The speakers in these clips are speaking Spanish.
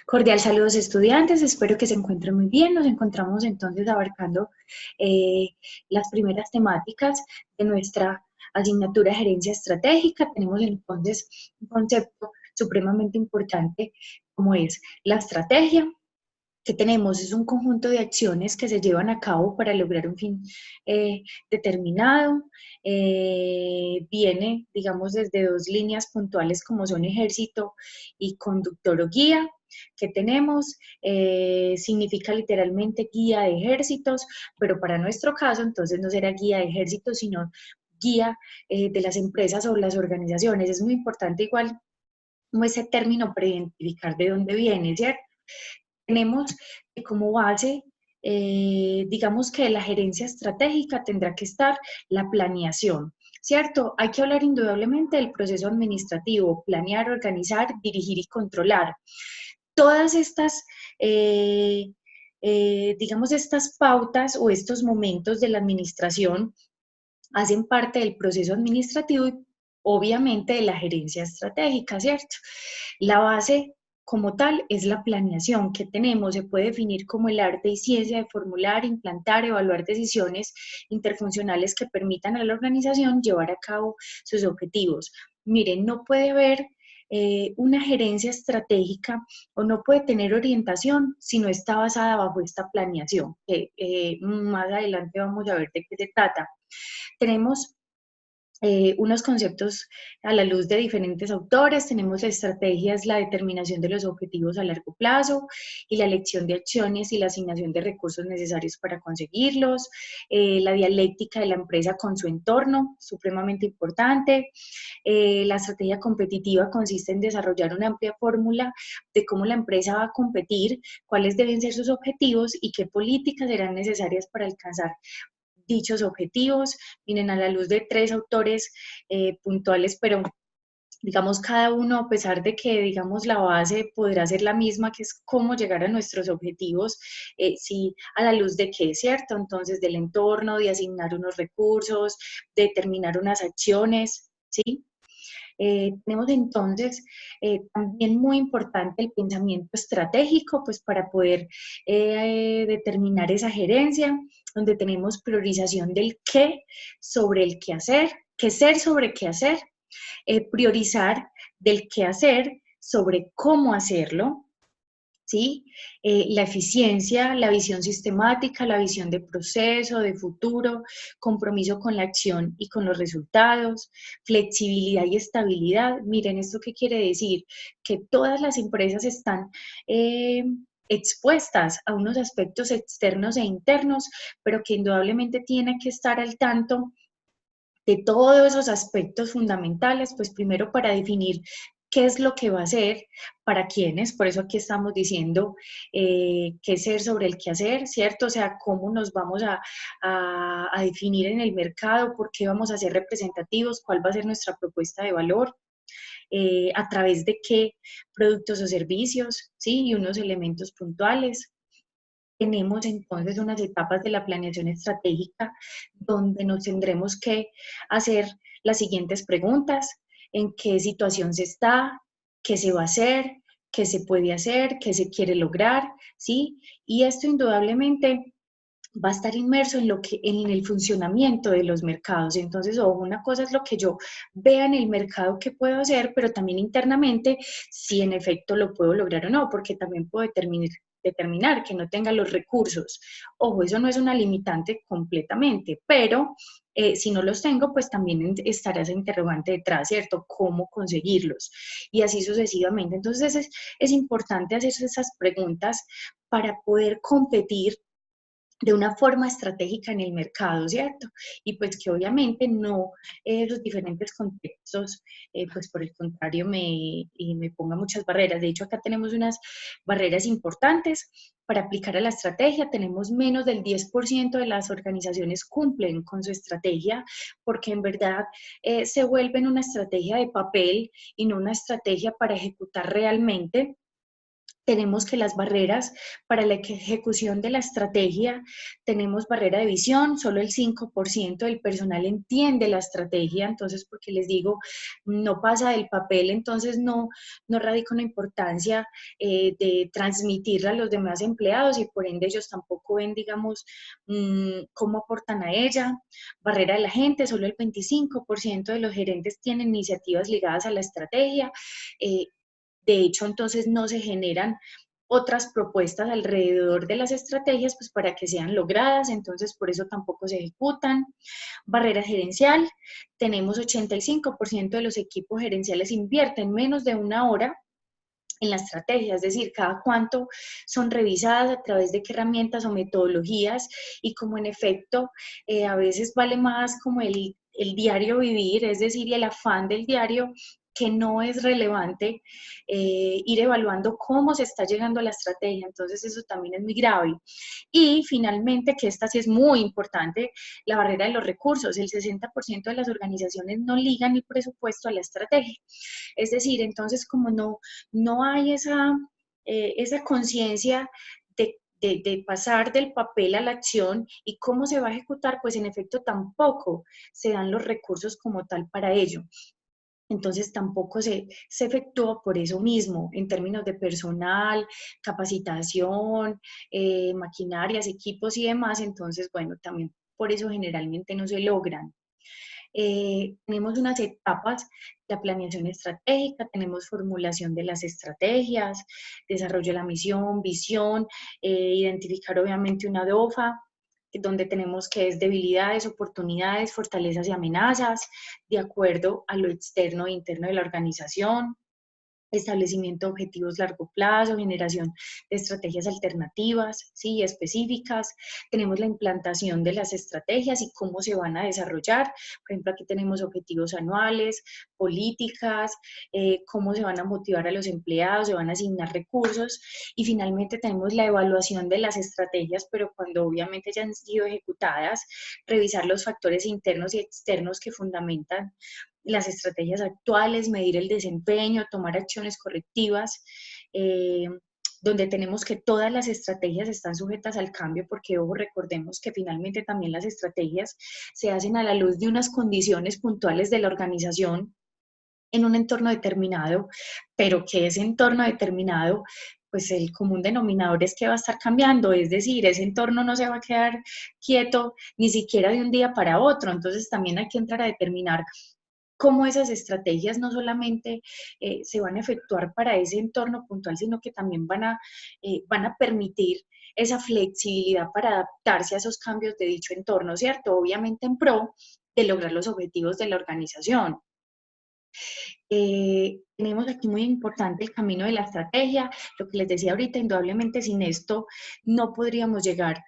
Cordial saludos estudiantes, espero que se encuentren muy bien. Nos encontramos entonces abarcando eh, las primeras temáticas de nuestra asignatura de gerencia estratégica. Tenemos entonces un concepto supremamente importante como es la estrategia. Que tenemos es un conjunto de acciones que se llevan a cabo para lograr un fin determinado. Viene, digamos, desde dos líneas puntuales como son ejército y conductor o guía. Que tenemos significa literalmente guía de ejércitos, pero para nuestro caso entonces no será guía de ejércitos, sino guía de las empresas o las organizaciones. Es muy importante igual como ese término para identificar de dónde viene, ¿cierto? Tenemos como base, digamos que la gerencia estratégica tendrá que estar la planeación, ¿cierto? Hay que hablar indudablemente del proceso administrativo, planear, organizar, dirigir y controlar. Todas estas, digamos, estas pautas o estos momentos de la administración hacen parte del proceso administrativo y obviamente de la gerencia estratégica, ¿cierto? La base como tal es la planeación que tenemos, se puede definir como el arte y ciencia de formular, implantar, evaluar decisiones interfuncionales que permitan a la organización llevar a cabo sus objetivos. Miren, no puede haber una gerencia estratégica o no puede tener orientación si no está basada bajo esta planeación, que más adelante vamos a ver de qué se trata. Tenemos unos conceptos a la luz de diferentes autores. Tenemos la estrategia, es la determinación de los objetivos a largo plazo y la elección de acciones y la asignación de recursos necesarios para conseguirlos. La dialéctica de la empresa con su entorno, supremamente importante. La estrategia competitiva consiste en desarrollar una amplia fórmula de cómo la empresa va a competir, cuáles deben ser sus objetivos y qué políticas serán necesarias para alcanzar dichos objetivos. Miren, a la luz de tres autores puntuales, pero digamos cada uno, a pesar de que digamos la base podrá ser la misma, que es cómo llegar a nuestros objetivos, sí, a la luz de qué es cierto, entonces del entorno, de asignar unos recursos, de determinar unas acciones, ¿sí? Tenemos entonces también muy importante el pensamiento estratégico, pues para poder determinar esa gerencia, donde tenemos priorización del qué sobre el qué hacer, qué ser sobre qué hacer, priorizar del qué hacer sobre cómo hacerlo, ¿sí? La eficiencia, la visión sistemática, la visión de proceso, de futuro, compromiso con la acción y con los resultados, flexibilidad y estabilidad. Miren, ¿esto qué quiere decir? Que todas las empresas están expuestas a unos aspectos externos e internos, pero que indudablemente tiene que estar al tanto de todos esos aspectos fundamentales, pues primero para definir qué es lo que va a hacer, para quiénes, por eso aquí estamos diciendo qué ser sobre el qué hacer, ¿cierto? O sea, cómo nos vamos a definir en el mercado, por qué vamos a ser representativos, cuál va a ser nuestra propuesta de valor, a través de qué productos o servicios, ¿sí? Y unos elementos puntuales. Tenemos entonces unas etapas de la planeación estratégica donde nos tendremos que hacer las siguientes preguntas: ¿en qué situación se está? ¿Qué se va a hacer? ¿Qué se puede hacer? ¿Qué se quiere lograr? ¿Sí? Y esto indudablemente va a estar inmerso en lo que en el funcionamiento de los mercados. Entonces, ojo, una cosa es lo que yo vea en el mercado que puedo hacer, pero también internamente si en efecto lo puedo lograr o no, porque también puedo determinar que no tenga los recursos. Ojo, eso no es una limitante completamente, pero si no los tengo, pues también estará ese interrogante detrás, ¿cierto? ¿Cómo conseguirlos? Y así sucesivamente. Entonces es importante hacerse esas preguntas para poder competir de una forma estratégica en el mercado, ¿cierto? Y pues que obviamente no los diferentes contextos, pues por el contrario, me ponga muchas barreras. De hecho, acá tenemos unas barreras importantes para aplicar a la estrategia. Tenemos menos del 10% de las organizaciones cumplen con su estrategia porque en verdad se vuelven una estrategia de papel y no una estrategia para ejecutar realmente. Tenemos que las barreras para la ejecución de la estrategia, tenemos barrera de visión, solo el 5% del personal entiende la estrategia, entonces porque les digo, no pasa del papel, entonces no radica una importancia de transmitirla a los demás empleados y por ende ellos tampoco ven, digamos, cómo aportan a ella. Barrera de la gente, solo el 25% de los gerentes tienen iniciativas ligadas a la estrategia. De hecho, entonces no se generan otras propuestas alrededor de las estrategias pues para que sean logradas, entonces por eso tampoco se ejecutan. Barrera gerencial, tenemos 85% de los equipos gerenciales invierten menos de una hora en la estrategia, es decir, cada cuánto son revisadas, a través de qué herramientas o metodologías, y como en efecto a veces vale más como el diario vivir, es decir, y el afán del diario, que no es relevante ir evaluando cómo se está llegando a la estrategia, entonces eso también es muy grave. Y finalmente, que esta sí es muy importante, la barrera de los recursos, el 60% de las organizaciones no ligan el presupuesto a la estrategia, es decir, entonces como no hay esa conciencia de pasar del papel a la acción y cómo se va a ejecutar, pues en efecto tampoco se dan los recursos como tal para ello. Entonces tampoco se efectúa por eso mismo, en términos de personal, capacitación, maquinarias, equipos y demás. Entonces, bueno, también por eso generalmente no se logran. Tenemos unas etapas, la planeación estratégica, tenemos formulación de las estrategias, desarrollo de la misión, visión, identificar obviamente una DOFA, donde tenemos que es debilidades, oportunidades, fortalezas y amenazas, de acuerdo a lo externo e interno de la organización, establecimiento de objetivos a largo plazo, generación de estrategias alternativas, ¿sí? Específicas. Tenemos la implantación de las estrategias y cómo se van a desarrollar. Por ejemplo, aquí tenemos objetivos anuales, políticas, cómo se van a motivar a los empleados, se van a asignar recursos. Y finalmente tenemos la evaluación de las estrategias, pero cuando obviamente ya han sido ejecutadas, revisar los factores internos y externos que fundamentan las estrategias actuales, medir el desempeño, tomar acciones correctivas, eh, donde tenemos que todas las estrategias están sujetas al cambio, porque ojo, recordemos que finalmente también las estrategias se hacen a la luz de unas condiciones puntuales de la organización en un entorno determinado, pero que ese entorno determinado, pues el común denominador es que va a estar cambiando, es decir, ese entorno no se va a quedar quieto ni siquiera de un día para otro, entonces también hay que entrar a determinar cómo esas estrategias no solamente se van a efectuar para ese entorno puntual, sino que también van a permitir esa flexibilidad para adaptarse a esos cambios de dicho entorno, ¿cierto? Obviamente en pro de lograr los objetivos de la organización. Tenemos aquí muy importante el camino de la estrategia, lo que les decía ahorita, indudablemente sin esto no podríamos llegar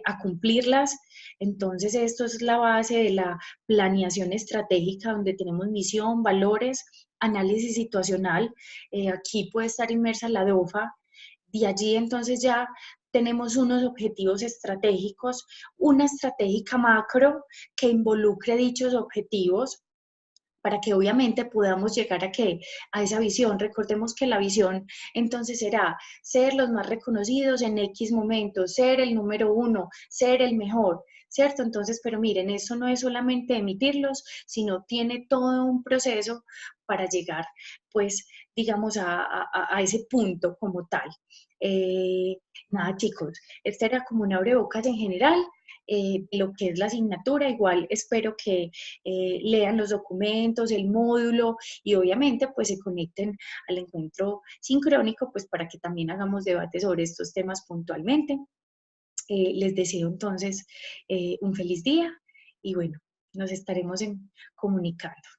a cumplirlas. Entonces, esto es la base de la planeación estratégica, donde tenemos misión, valores, análisis situacional. Aquí puede estar inmersa la DOFA. De allí entonces ya tenemos unos objetivos estratégicos, una estratégica macro que involucre dichos objetivos, para que obviamente podamos llegar a esa visión. Recordemos que la visión entonces será ser los más reconocidos en X momentos, ser el número uno, ser el mejor, ¿cierto? Entonces, pero miren, eso no es solamente emitirlos, sino tiene todo un proceso para llegar, pues, digamos, a ese punto como tal. Eh, Nada, chicos, esta era como un abrebocas en general. Lo que es la asignatura, igual espero que lean los documentos, el módulo y obviamente pues se conecten al encuentro sincrónico pues para que también hagamos debate sobre estos temas puntualmente. Les deseo entonces un feliz día y bueno, nos estaremos comunicando.